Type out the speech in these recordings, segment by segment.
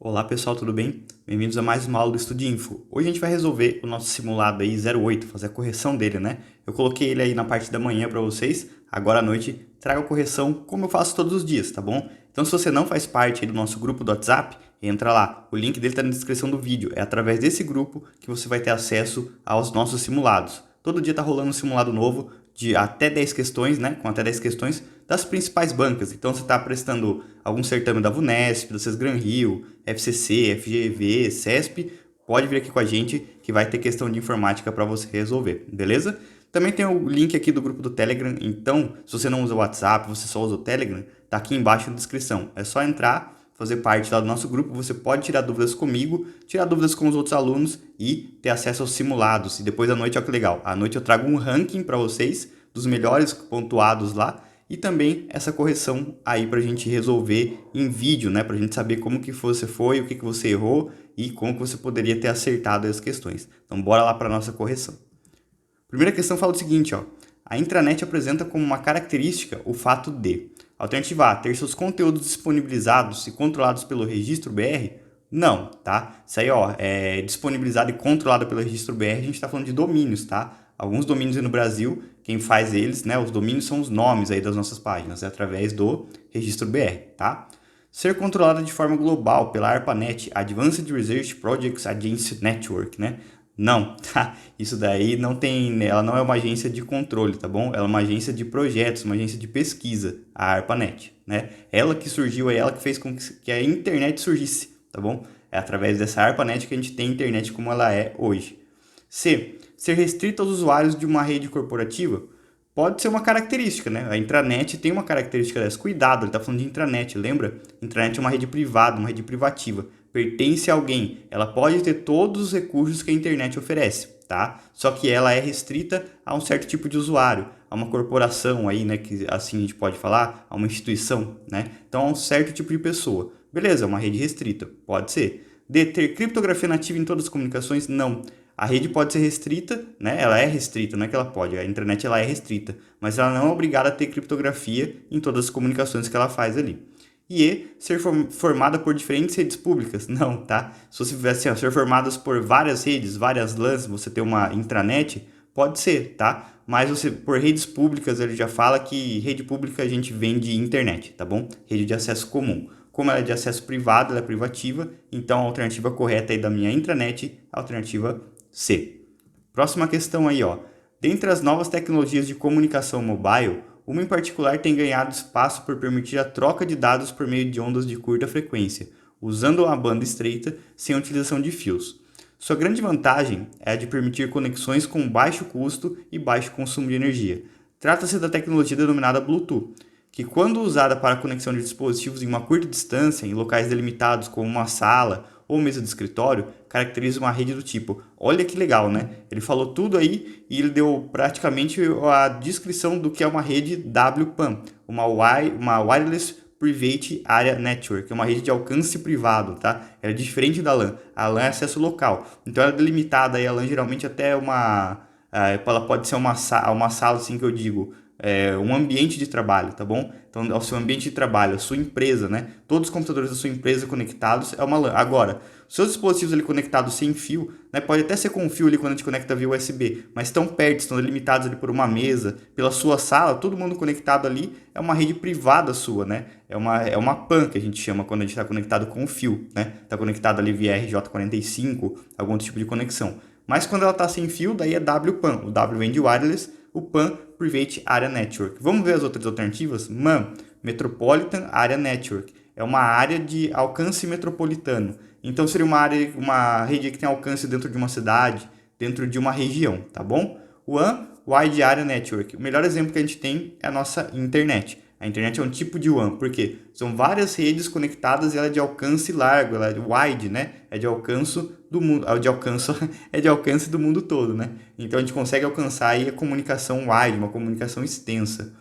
Olá pessoal, tudo bem? Bem-vindos a mais uma aula do Estudinfo. Hoje a gente vai resolver o nosso simulado aí 08, fazer a correção dele, né? Eu coloquei ele aí na parte da manhã para vocês, agora à noite trago a correção como eu faço todos os dias, tá bom? Então se você não faz parte aí do nosso grupo do WhatsApp, entra lá, o link dele está na descrição do vídeo. É através desse grupo que você vai ter acesso aos nossos simulados. Todo dia tá rolando um simulado novo de até 10 questões, né? Com até 10 questões das principais bancas. Então você está prestando algum certame da VUNESP, do Sesgran Rio, FCC, FGV, CESP, pode vir aqui com a gente que vai ter questão de informática para você resolver, beleza? Também tem o link aqui do grupo do Telegram, então se você não usa o WhatsApp, você só usa o Telegram, tá aqui embaixo na descrição. É só entrar, fazer parte lá do nosso grupo, você pode tirar dúvidas comigo, tirar dúvidas com os outros alunos e ter acesso aos simulados. E depois da noite, olha que legal, à noite eu trago um ranking para vocês dos melhores pontuados lá e também essa correção aí para a gente resolver em vídeo, né? Para a gente saber como que você foi, o que você errou e como que você poderia ter acertado as questões. Então bora lá para a nossa correção. Primeira questão fala o seguinte, ó. A intranet apresenta como uma característica o fato de: alternativa A, ter seus conteúdos disponibilizados e controlados pelo registro BR? Não, tá? Isso aí, ó, é disponibilizado e controlado pelo registro BR, a gente está falando de domínios, tá? Alguns domínios aí no Brasil, quem faz eles, né, os domínios são os nomes aí das nossas páginas, através do registro BR, tá? Ser controlada de forma global pela ARPANET, Advanced Research Projects Agency Network, né? Não, tá? Isso daí não tem, ela não é uma agência de controle, tá bom? Ela é uma agência de projetos, uma agência de pesquisa, a ARPANET, né? Ela que surgiu, é ela que fez com que a internet surgisse, tá bom? É através dessa ARPANET que a gente tem a internet como ela é hoje. C. Ser restrita aos usuários de uma rede corporativa pode ser uma característica, né? A intranet tem uma característica dessa. Cuidado, ele está falando de intranet, lembra? Intranet é uma rede privada, uma rede privativa. Pertence a alguém. Ela pode ter todos os recursos que a internet oferece, tá? Só que ela é restrita a um certo tipo de usuário, a uma corporação aí, né? Que assim a gente pode falar, a uma instituição, né? Então, a um certo tipo de pessoa. Beleza, é uma rede restrita, pode ser. D. Ter criptografia nativa em todas as comunicações? Não. A rede pode ser restrita, né? Ela é restrita, não é que ela pode, a internet ela é restrita, mas ela não é obrigada a ter criptografia em todas as comunicações que ela faz ali. E ser formada por diferentes redes públicas? Não, tá? Se você tivesse assim, ser formadas por várias redes, várias LANs, você ter uma intranet, pode ser, tá? Mas você, por redes públicas, ele já fala que rede pública a gente vende internet, tá bom? Rede de acesso comum. Como ela é de acesso privado, ela é privativa, então a alternativa correta aí da minha intranet, a alternativa C. Próxima questão aí, ó. Dentre as novas tecnologias de comunicação mobile, uma em particular tem ganhado espaço por permitir a troca de dados por meio de ondas de curta frequência, usando uma banda estreita sem utilização de fios. Sua grande vantagem é a de permitir conexões com baixo custo e baixo consumo de energia. Trata-se da tecnologia denominada Bluetooth, que quando usada para a conexão de dispositivos em uma curta distância, em locais delimitados como uma sala ou mesa de escritório, caracteriza uma rede do tipo. Olha que legal, né? Ele falou tudo aí e ele deu praticamente a descrição do que é uma rede WPAN, uma Wireless Private Area Network, é uma rede de alcance privado, tá? Ela é diferente da LAN. A LAN é acesso local, então ela é delimitada aí, a LAN geralmente até ela pode ser uma sala, assim que eu digo, um ambiente de trabalho, tá bom? Então, é o seu ambiente de trabalho, a sua empresa, né? Todos os computadores da sua empresa conectados é uma LAN. Agora, seus dispositivos ali conectados sem fio, né? Pode até ser com fio ali quando a gente conecta via USB, mas estão perto, estão delimitados ali por uma mesa, pela sua sala, todo mundo conectado ali, é uma rede privada sua, né? É uma PAN que a gente chama quando a gente está conectado com o fio, né? Está conectado ali via RJ45, algum outro tipo de conexão. Mas quando ela está sem fio, daí é WPAN. O W vem de wireless, o PAN, Private Area Network. Vamos ver as outras alternativas? MAN, Metropolitan Area Network. É uma área de alcance metropolitano. Então seria uma rede que tem alcance dentro de uma cidade, dentro de uma região, tá bom? WAN, Wide Area Network. O melhor exemplo que a gente tem é a nossa internet. A internet é um tipo de WAN, porque são várias redes conectadas e ela é de alcance largo, ela é wide, né? É de alcance do mundo, é de alcance do mundo todo, né? Então a gente consegue alcançar aí a comunicação wide, uma comunicação extensa.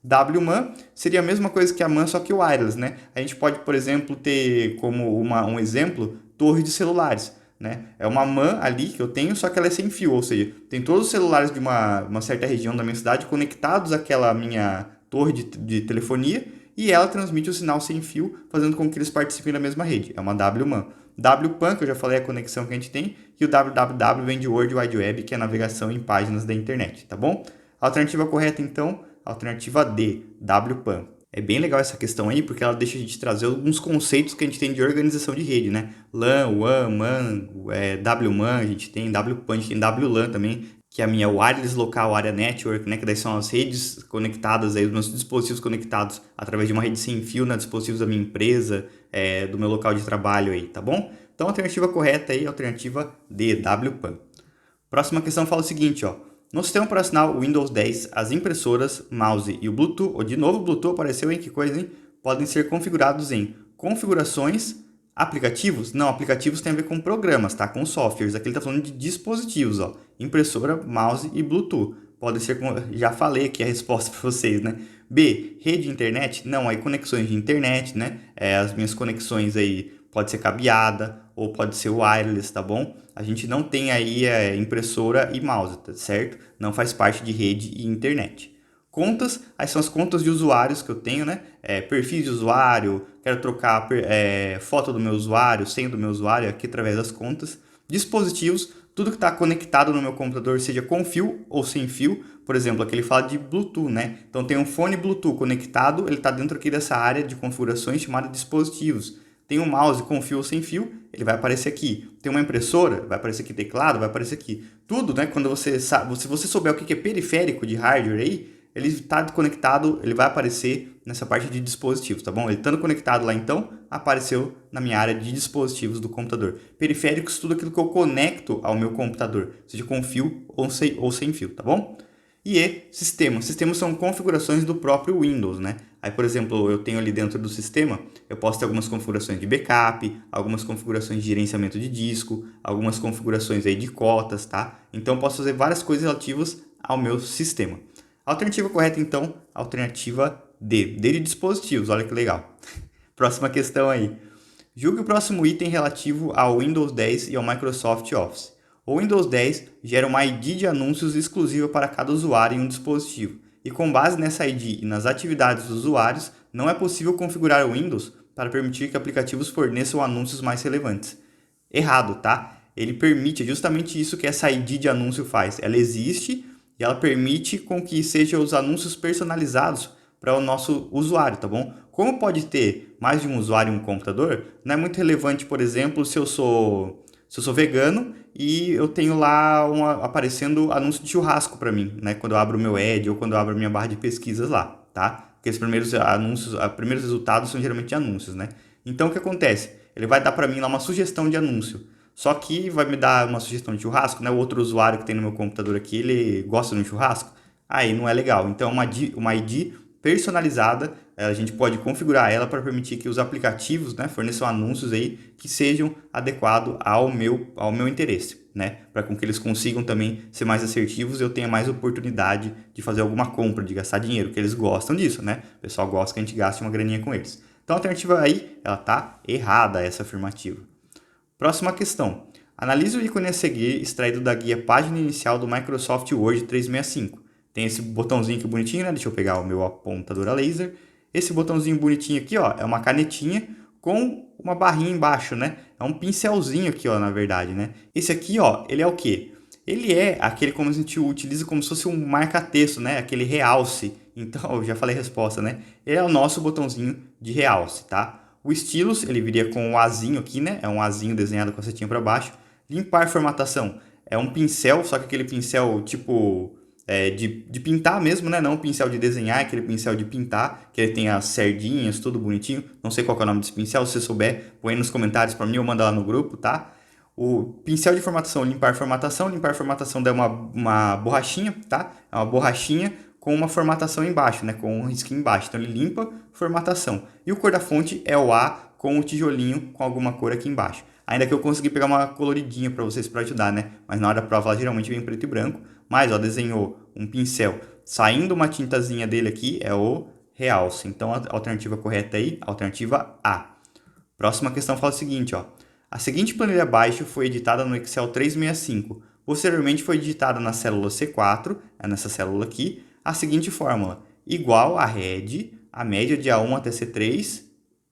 WMAN seria a mesma coisa que a MAN, só que wireless, né? A gente pode, por exemplo, ter como um exemplo torres de celulares, né? É uma MAN ali que eu tenho, só que ela é sem fio, ou seja, tem todos os celulares de uma certa região da minha cidade conectados àquela minha torre de telefonia e ela transmite o sinal sem fio, fazendo com que eles participem da mesma rede. É uma WMAN. WPAN, que eu já falei, é a conexão que a gente tem, e o www vem de World Wide Web, que é a navegação em páginas da internet, tá bom? A alternativa correta, então, alternativa D, WPAN. É bem legal essa questão aí, porque ela deixa a gente trazer alguns conceitos que a gente tem de organização de rede, né? LAN, WAN, MAN, WMAN, a gente tem WPAN, a gente tem WLAN também, que é a minha Wireless Local Area Network, né? Que daí são as redes conectadas, aí, os meus dispositivos conectados através de uma rede sem fio, né? Dispositivos da minha empresa, do meu local de trabalho aí, tá bom? Então a alternativa correta aí é a alternativa D, WPAN. Próxima questão fala o seguinte, ó. No sistema operacional Windows 10, as impressoras, mouse e o Bluetooth, ou de novo o Bluetooth apareceu, hein? Que coisa, hein? Podem ser configurados em configurações, aplicativos. Não, aplicativos tem a ver com programas, tá? Com softwares. Aqui ele tá falando de dispositivos, ó. Impressora, mouse e Bluetooth. Podem ser, já falei aqui a resposta para vocês, né? B, rede de internet? Não, aí conexões de internet, né? As minhas conexões aí pode ser cabeada ou pode ser wireless, tá bom? A gente não tem aí impressora e mouse, tá certo? Não faz parte de rede e internet. Contas, aí são as contas de usuários que eu tenho, né? Perfis de usuário, quero trocar foto do meu usuário, senha do meu usuário aqui através das contas. Dispositivos, tudo que está conectado no meu computador, seja com fio ou sem fio. Por exemplo, aqui ele fala de Bluetooth, né? Então tem um fone Bluetooth conectado, ele está dentro aqui dessa área de configurações chamada dispositivos. Tem um mouse com fio ou sem fio, ele vai aparecer aqui. Tem uma impressora, vai aparecer aqui teclado, vai aparecer aqui. Tudo, né? Quando você sabe, se você souber o que é periférico de hardware aí, ele está conectado, ele vai aparecer nessa parte de dispositivos, tá bom? Ele estando conectado lá então, apareceu na minha área de dispositivos do computador. Periféricos, tudo aquilo que eu conecto ao meu computador, seja com fio ou sem fio, tá bom? E sistemas. Sistemas são configurações do próprio Windows, né? Aí, por exemplo, eu tenho ali dentro do sistema, eu posso ter algumas configurações de backup, algumas configurações de gerenciamento de disco, algumas configurações aí de cotas, tá? Então, eu posso fazer várias coisas relativas ao meu sistema. A alternativa correta, então, alternativa D. D de dispositivos, olha que legal. Próxima questão aí. Julgue o próximo item relativo ao Windows 10 e ao Microsoft Office. O Windows 10 gera uma ID de anúncios exclusiva para cada usuário em um dispositivo, e com base nessa ID e nas atividades dos usuários, não é possível configurar o Windows para permitir que aplicativos forneçam anúncios mais relevantes. Errado, tá? Ele permite, é justamente isso que essa ID de anúncio faz. Ela existe e ela permite com que sejam os anúncios personalizados para o nosso usuário, tá bom? Como pode ter mais de um usuário em um computador, não é muito relevante, por exemplo, se eu sou vegano e eu tenho lá aparecendo anúncio de churrasco para mim, né? Quando eu abro o meu Edge ou quando eu abro a minha barra de pesquisas lá, tá? Porque os primeiros anúncios, os primeiros resultados são geralmente anúncios, né? Então o que acontece? Ele vai dar para mim lá uma sugestão de anúncio. Só que vai me dar uma sugestão de churrasco, né? O outro usuário que tem no meu computador aqui, ele gosta de um churrasco. Aí não é legal. Então uma ID personalizada, a gente pode configurar ela para permitir que os aplicativos, né, forneçam anúncios aí que sejam adequados ao meu interesse, né, para com que eles consigam também ser mais assertivos e eu tenha mais oportunidade de fazer alguma compra, de gastar dinheiro, que eles gostam disso, né? O pessoal gosta que a gente gaste uma graninha com eles. Então a alternativa aí, ela tá errada, essa afirmativa. Próxima questão. Analise o ícone a seguir extraído da guia página inicial do Microsoft Word 365. Tem esse botãozinho aqui bonitinho, né? Deixa eu pegar o meu apontador a laser. Esse botãozinho bonitinho aqui, ó, é uma canetinha com uma barrinha embaixo, né? É um pincelzinho aqui, ó, na verdade, né? Esse aqui, ó, ele é o quê? Ele é aquele como a gente utiliza como se fosse um marca-texto, né? Aquele realce. Então, eu já falei a resposta, né? Ele é o nosso botãozinho de realce, tá? O stylus, ele viria com um azinho aqui, né? É um azinho desenhado com a setinha para baixo. Limpar formatação. É um pincel, só que aquele pincel tipo de pintar mesmo, né? Não um pincel de desenhar, aquele pincel de pintar, que ele tem as cerdinhas, tudo bonitinho. Não sei qual é o nome desse pincel, se você souber, põe aí nos comentários para mim ou manda lá no grupo, tá? O pincel de formatação, limpar formatação dá uma borrachinha, tá? É uma borrachinha com uma formatação embaixo, né? Com um risquinho embaixo. Então ele limpa formatação. E o cor da fonte é o A com o tijolinho com alguma cor aqui embaixo. Ainda que eu consegui pegar uma coloridinha para vocês para ajudar, né? Mas na hora da prova ela geralmente vem preto e branco. Mas, ó, desenhou um pincel saindo uma tintazinha dele aqui, é o realce. Então, a alternativa correta aí, alternativa A. Próxima questão fala o seguinte, ó. A seguinte planilha abaixo foi editada no Excel 365. Posteriormente, foi digitada na célula C4, nessa célula aqui, a seguinte fórmula. Igual a head a média de A1 até C3,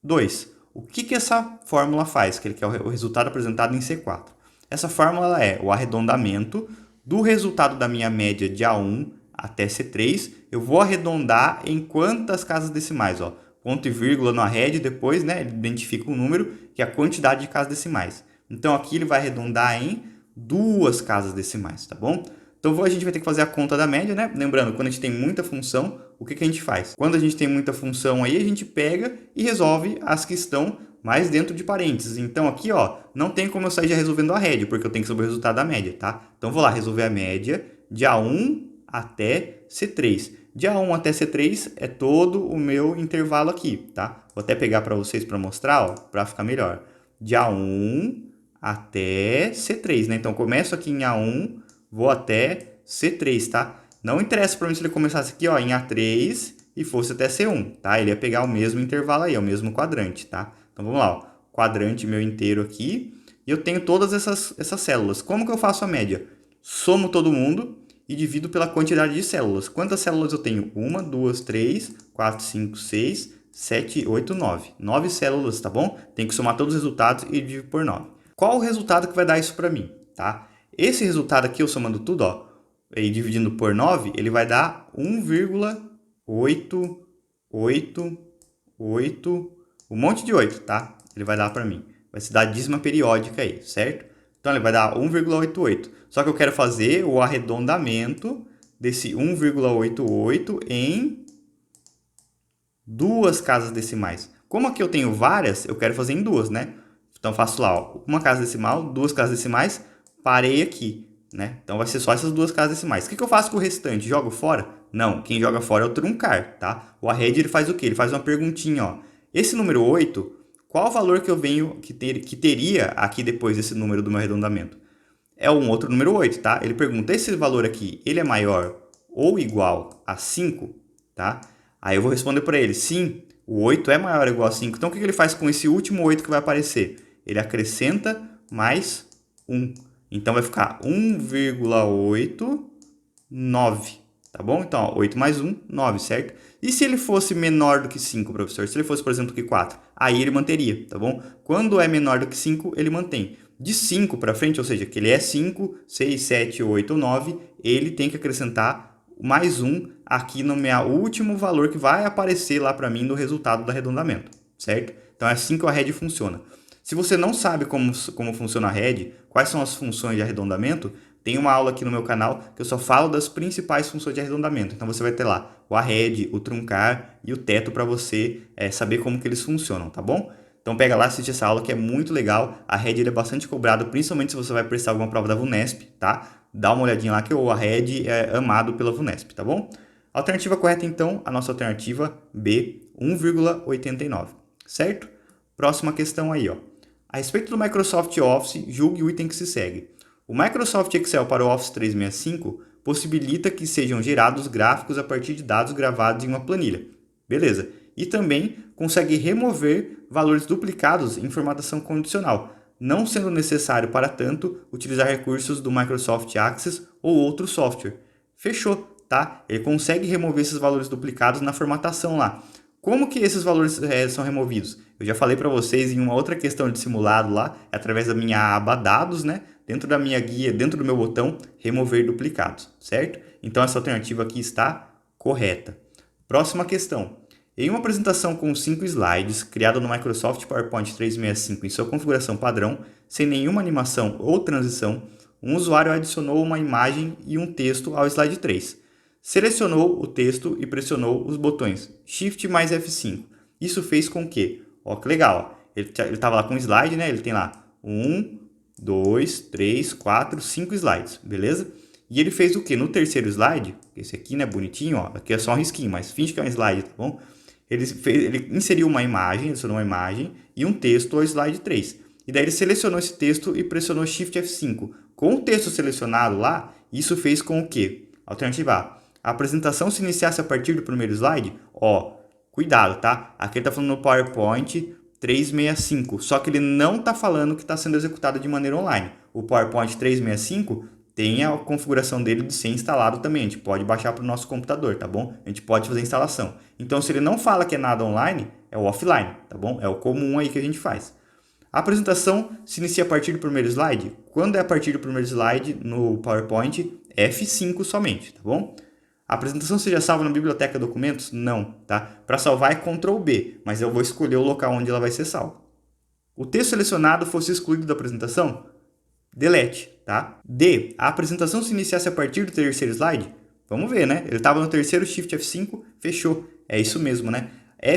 2. O que essa fórmula faz? Que ele quer o resultado apresentado em C4. Essa fórmula é o arredondamento do resultado da minha média de A1 até C3. Eu vou arredondar em quantas casas decimais? Ó, ponto e vírgula no arred, depois, né, ele identifica um número, que é a quantidade de casas decimais. Então, aqui ele vai arredondar em 2 casas decimais, tá bom? Então, a gente vai ter que fazer a conta da média, né? Lembrando, quando a gente tem muita função, o que a gente faz? Quando a gente tem muita função aí, a gente pega e resolve as que estão mais dentro de parênteses. Então, aqui, ó, não tem como eu sair já resolvendo a rede, porque eu tenho que saber o resultado da média, tá? Então, vou lá resolver a média de A1 até C3. De A1 até C3 é todo o meu intervalo aqui, tá? Vou até pegar para vocês para mostrar, ó, para ficar melhor. De A1 até C3, né? Então, começo aqui em A1, vou até C3, tá? Não interessa para mim se ele começasse aqui, ó, em A3 e fosse até C1, tá? Ele ia pegar o mesmo intervalo aí, o mesmo quadrante, tá? Então, vamos lá, ó. Quadrante meu inteiro aqui. E eu tenho todas essas células. Como que eu faço a média? Somo todo mundo e divido pela quantidade de células. Quantas células eu tenho? 1, 2, 3, 4, 5, 6, 7, 8, 9. 9 células, tá bom? Tem que somar todos os resultados e dividir por 9. Qual o resultado que vai dar isso para mim, tá? Esse resultado aqui, eu somando tudo, ó, e dividindo por 9, ele vai dar 1,888, um monte de 8, tá? Ele vai dar para mim. Vai se dar dízima periódica aí, certo? Então, ele vai dar 1,88. Só que eu quero fazer o arredondamento desse 1,88 em 2 casas decimais. Como aqui eu tenho várias, eu quero fazer em 2, né? Então, faço lá, ó, uma casa decimal, 2 casas decimais, parei aqui, né? Então, vai ser só essas 2 casas decimais. O que eu faço com o restante? Jogo fora? Não, quem joga fora é o truncar, tá? O arred, ele faz o quê? Ele faz uma perguntinha, ó. Esse número 8, qual o valor que eu venho, que teria aqui depois desse número do meu arredondamento? É um outro número 8, tá? Ele pergunta, esse valor aqui, ele é maior ou igual a 5, tá? Aí eu vou responder para ele, sim, o 8 é maior ou igual a 5. Então, o que ele faz com esse último 8 que vai aparecer? Ele acrescenta mais 1. Então, vai ficar 1,89, tá bom? Então, ó, 8 mais 1, 9, certo? E se ele fosse menor do que 5, professor? Se ele fosse, por exemplo, que 4? Aí ele manteria, tá bom? Quando é menor do que 5, ele mantém. De 5 para frente, ou seja, que ele é 5, 6, 7, 8, 9, ele tem que acrescentar mais 1 aqui no meu último valor que vai aparecer lá para mim no resultado do arredondamento, certo? Então, é assim que o arred funciona. Se você não sabe como funciona a arred, quais são as funções de arredondamento, tem uma aula aqui no meu canal que eu só falo das principais funções de arredondamento. Então, você vai ter lá o arred, o truncar e o teto para você saber como que eles funcionam, tá bom? Então, pega lá, assiste essa aula que é muito legal. A arred é bastante cobrado, principalmente se você vai prestar alguma prova da VUNESP, tá? Dá uma olhadinha lá que o arred é amado pela VUNESP, tá bom? Alternativa correta, então, a nossa alternativa B, 1,89, certo? Próxima questão aí, ó. A respeito do Microsoft Office, julgue o item que se segue. O Microsoft Excel para o Office 365 possibilita que sejam gerados gráficos a partir de dados gravados em uma planilha. Beleza. E também consegue remover valores duplicados em formatação condicional, não sendo necessário, para tanto, utilizar recursos do Microsoft Access ou outro software. Fechou, tá? Ele consegue remover esses valores duplicados na formatação lá. Como que esses valores são removidos? Eu já falei para vocês em uma outra questão de simulado lá, através da minha aba dados, né? Dentro da minha guia, dentro do meu botão, remover duplicados, certo? Então, essa alternativa aqui está correta. Próxima questão. Em uma apresentação com 5 slides, criada no Microsoft PowerPoint 365 em sua configuração padrão, sem nenhuma animação ou transição, um usuário adicionou uma imagem e um texto ao slide 3. Selecionou o texto e pressionou os botões Shift mais F5. Isso fez com que, ó, que legal, ó, ele estava lá com um slide, né? Ele tem lá 1, 2, 3, 4, 5 slides, beleza? E ele fez o que? No terceiro slide, esse aqui, né, bonitinho, ó, aqui é só um risquinho, mas finge que é um slide, tá bom? Ele inseriu uma imagem, adicionou uma imagem e um texto ao slide 3. E daí ele selecionou esse texto e pressionou Shift F5. Com o texto selecionado lá, isso fez com o que? Alternativa A. A apresentação se iniciasse a partir do primeiro slide, ó, cuidado, tá? Aqui ele está falando no PowerPoint 365, só que ele não está falando que está sendo executado de maneira online. O PowerPoint 365 tem a configuração dele de ser instalado também. A gente pode baixar para o nosso computador, tá bom? A gente pode fazer a instalação. Então, se ele não fala que é nada online, é o offline, tá bom? É o comum aí que a gente faz. A apresentação se inicia a partir do primeiro slide. Quando é a partir do primeiro slide no PowerPoint, F5 somente, tá bom? A apresentação seja salva na biblioteca documentos? Não, tá? Para salvar é Ctrl B, mas eu vou escolher o local onde ela vai ser salva. O texto selecionado fosse excluído da apresentação? Delete, tá? D. A apresentação se iniciasse a partir do terceiro slide? Vamos ver, né? Ele estava no terceiro, Shift F5, fechou. É isso mesmo, né?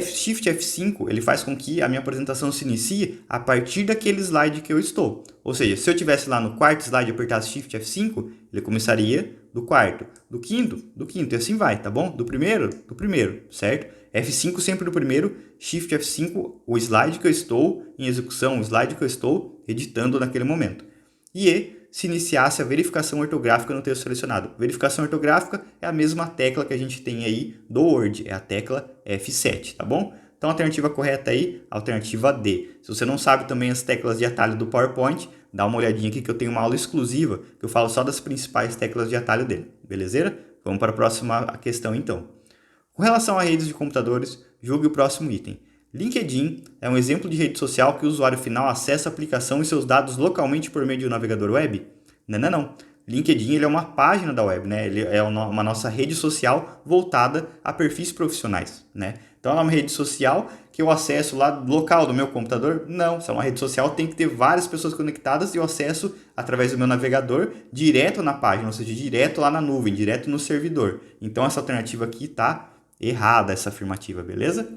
Shift F5, ele faz com que a minha apresentação se inicie a partir daquele slide que eu estou. Ou seja, se eu estivesse lá no quarto slide e apertasse Shift F5, ele começaria do quarto, do quinto, e assim vai, tá bom? Do primeiro, certo? F5 sempre do primeiro, Shift F5, o slide que eu estou em execução, o slide que eu estou editando naquele momento. E se iniciasse a verificação ortográfica no texto selecionado. Verificação ortográfica é a mesma tecla que a gente tem aí do Word, é a tecla F7, tá bom? Então a alternativa correta aí, alternativa D. Se você não sabe também as teclas de atalho do PowerPoint, dá uma olhadinha aqui que eu tenho uma aula exclusiva, que eu falo só das principais teclas de atalho dele, beleza? Vamos para a próxima questão então. Com relação a redes de computadores, julgue o próximo item. LinkedIn é um exemplo de rede social que o usuário final acessa a aplicação e seus dados localmente por meio de um navegador web? Não. LinkedIn ele é uma página da web, né? Ele é uma nossa rede social voltada a perfis profissionais, né? Então, é uma rede social que eu acesso lá local do meu computador? Não, se é uma rede social, tem que ter várias pessoas conectadas e eu acesso através do meu navegador direto na página, ou seja, direto lá na nuvem, direto no servidor. Então, essa alternativa aqui está errada, essa afirmativa, beleza?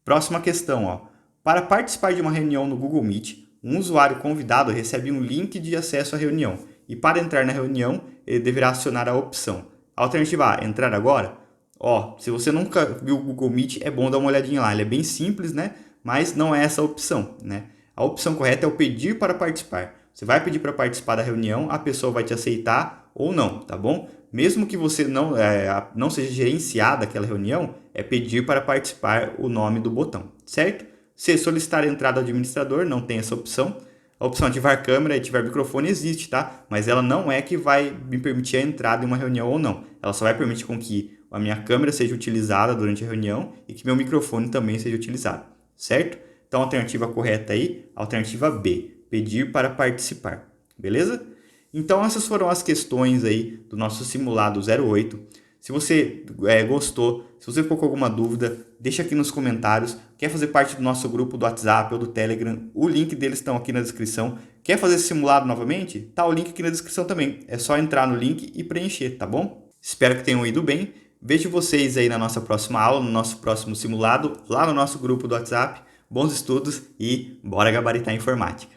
Próxima questão, ó. Para participar de uma reunião no Google Meet, um usuário convidado recebe um link de acesso à reunião e para entrar na reunião, ele deverá acionar a opção. Alternativa A, entrar agora? Ó, se você nunca viu o Google Meet, é bom dar uma olhadinha lá. Ele é bem simples, né? Mas não é essa a opção, né? A opção correta é o pedir para participar. Você vai pedir para participar da reunião, a pessoa vai te aceitar ou não, tá bom? Mesmo que você não seja gerenciada aquela reunião, é pedir para participar o nome do botão, certo? Se solicitar a entrada do administrador, não tem essa opção. A opção ativar câmera e ativar microfone existe, tá? Mas ela não é que vai me permitir a entrada em uma reunião ou não. Ela só vai permitir com que a minha câmera seja utilizada durante a reunião e que meu microfone também seja utilizado, certo? Então, a alternativa correta aí, alternativa B, pedir para participar, beleza? Então, essas foram as questões aí do nosso simulado 08. Se você gostou, se você ficou com alguma dúvida, deixa aqui nos comentários. Quer fazer parte do nosso grupo do WhatsApp ou do Telegram? O link deles estão aqui na descrição. Quer fazer esse simulado novamente? Tá o link aqui na descrição também. É só entrar no link e preencher, tá bom? Espero que tenham ido bem. Vejo vocês aí na nossa próxima aula, no nosso próximo simulado, lá no nosso grupo do WhatsApp. Bons estudos e bora gabaritar a informática.